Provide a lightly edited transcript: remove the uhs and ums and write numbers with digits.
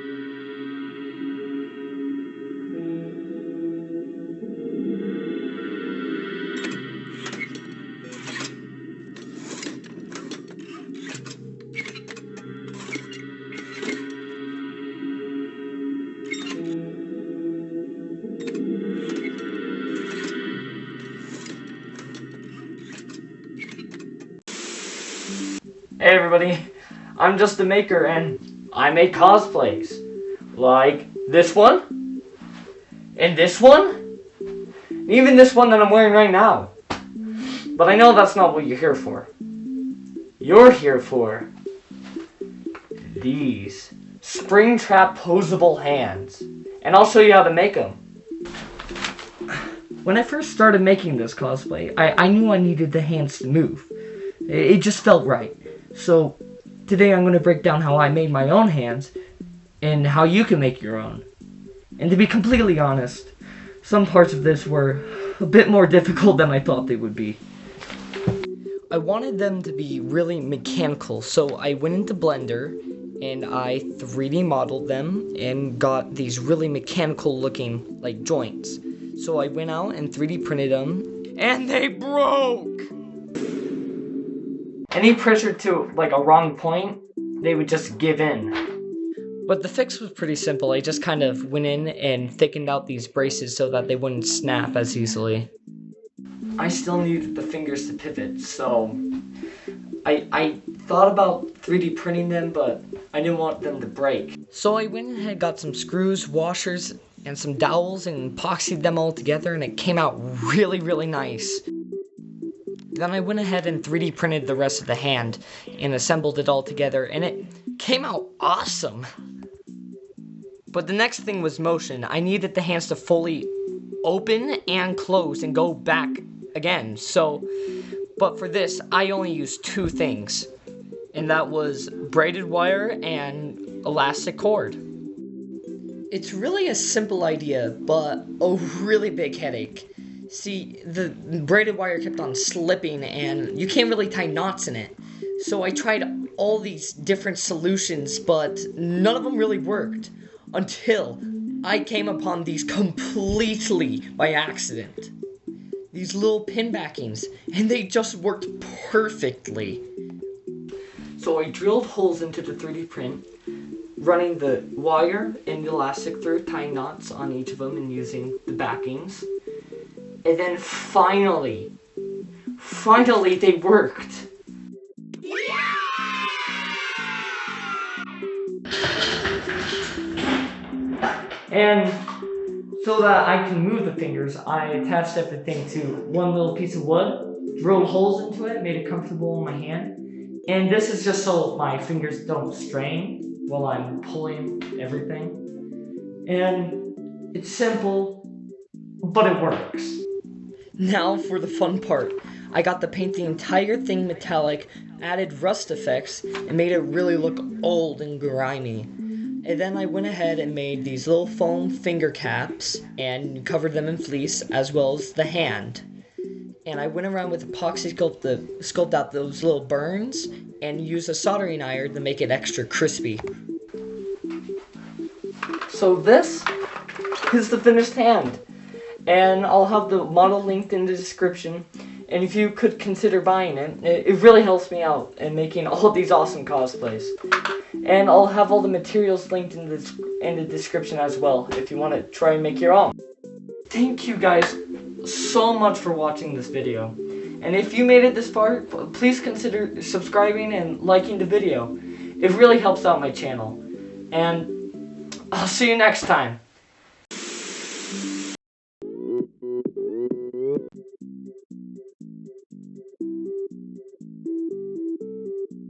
Hey everybody, I'm just a maker and I make cosplays. Like this one, and this one, and even this one that I'm wearing right now. But I know that's not what you're here for. You're here for these Springtrap posable hands. And I'll show you how to make them. When I first started making this cosplay, I knew I needed the hands to move. It just felt right. So today I'm going to break down how I made my own hands and how you can make your own. And to be completely honest, some parts of this were a bit more difficult than I thought they would be. I wanted them to be really mechanical, so I went into Blender and I 3D modeled them and got these really mechanical looking like joints. So I went out and 3D printed them and they broke! Any pressure to like a wrong point, they would just give in. But the fix was pretty simple. I just kind of went in and thickened out these braces so that they wouldn't snap as easily. I still needed the fingers to pivot, so I thought about 3D printing them, but I didn't want them to break. So I went ahead and got some screws, washers, and some dowels and epoxied them all together, and it came out really, really nice. Then I went ahead and 3D printed the rest of the hand and assembled it all together, and it came out awesome. But the next thing was motion. I needed the hands to fully open and close and go back again. But for this, I only used 2 things, and that was braided wire and elastic cord. It's really a simple idea, but a really big headache. See, the braided wire kept on slipping and you can't really tie knots in it. So I tried all these different solutions, but none of them really worked. Until I came upon these completely by accident. These little pin backings, and they just worked perfectly. So I drilled holes into the 3D print, running the wire and the elastic through, tying knots on each of them and using the backings. And then finally they worked. And so that I can move the fingers, I attached everything to one little piece of wood, drilled holes into it, made it comfortable in my hand. And this is just so my fingers don't strain while I'm pulling everything. And it's simple, but it works. Now for the fun part. I got to paint the entire thing metallic, added rust effects, and made it really look old and grimy. And then I went ahead and made these little foam finger caps and covered them in fleece as well as the hand. And I went around with epoxy sculpt out those little burns and used a soldering iron to make it extra crispy. So this is the finished hand. And I'll have the model linked in the description, and if you could consider buying it, it really helps me out in making all of these awesome cosplays. And I'll have all the materials linked in the description as well, if you want to try and make your own. Thank you guys so much for watching this video, and if you made it this far, please consider subscribing and liking the video. It really helps out my channel, and I'll see you next time.